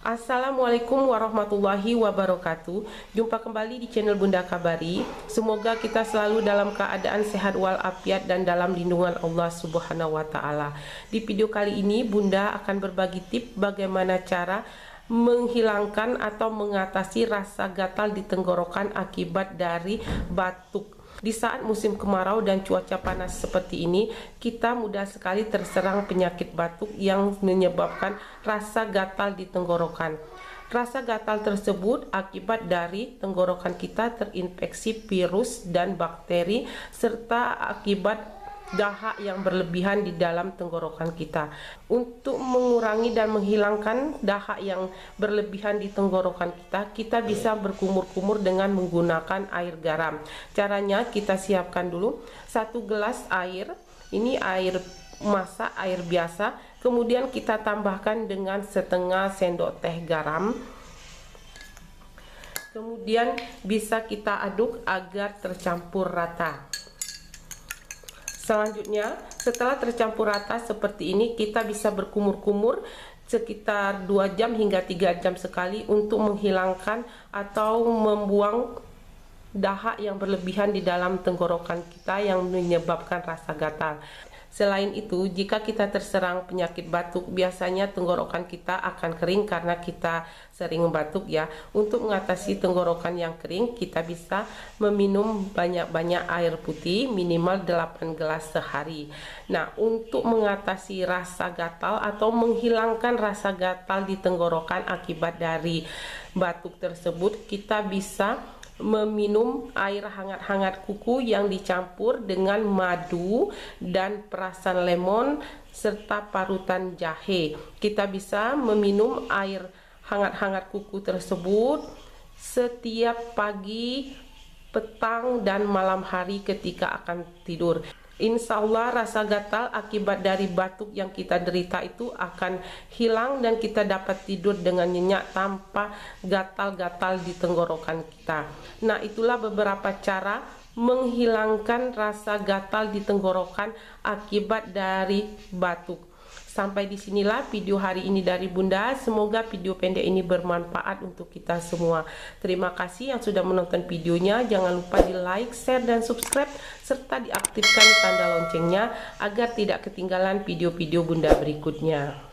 Assalamualaikum warahmatullahi wabarakatuh. Jumpa kembali di channel Bunda Kabari. Semoga kita selalu dalam keadaan sehat walafiat dan dalam lindungan Allah Subhanahu wa taala. Di video kali ini Bunda akan berbagi tips bagaimana cara menghilangkan atau mengatasi rasa gatal di tenggorokan akibat dari batuk. Di saat musim kemarau dan cuaca panas seperti ini, kita mudah sekali terserang penyakit batuk yang menyebabkan rasa gatal di tenggorokan. Rasa gatal tersebut akibat dari tenggorokan kita terinfeksi virus dan bakteri serta akibat dahak yang berlebihan di dalam tenggorokan kita. Untuk mengurangi dan menghilangkan dahak yang berlebihan di tenggorokan kita, kita bisa berkumur-kumur dengan menggunakan air garam. Caranya kita siapkan dulu 1 gelas air, ini air masak, air biasa. Kemudian kita tambahkan dengan setengah sendok teh garam. Kemudian bisa kita aduk agar tercampur rata. Selanjutnya, setelah tercampur rata seperti ini, kita bisa berkumur-kumur sekitar 2 jam hingga 3 jam sekali untuk menghilangkan atau membuang dahak yang berlebihan di dalam tenggorokan kita yang menyebabkan rasa gatal. Selain itu, jika kita terserang penyakit batuk, biasanya tenggorokan kita akan kering karena kita sering batuk ya. Untuk mengatasi tenggorokan yang kering, kita bisa meminum banyak-banyak air putih minimal 8 gelas sehari. Nah, untuk mengatasi rasa gatal atau menghilangkan rasa gatal di tenggorokan akibat dari batuk tersebut, kita bisa meminum air hangat-hangat kuku yang dicampur dengan madu dan perasan lemon serta parutan jahe. Kita bisa meminum air hangat-hangat kuku tersebut setiap pagi, petang, dan malam hari ketika akan tidur. Insya Allah rasa gatal akibat dari batuk yang kita derita itu akan hilang dan kita dapat tidur dengan nyenyak tanpa gatal-gatal di tenggorokan kita. Nah, itulah beberapa cara menghilangkan rasa gatal di tenggorokan akibat dari batuk. Sampai disinilah video hari ini dari Bunda. Semoga video pendek ini bermanfaat untuk kita semua. Terima kasih yang sudah menonton videonya. Jangan lupa di like, share, dan subscribe serta diaktifkan tanda loncengnya agar tidak ketinggalan video-video Bunda berikutnya.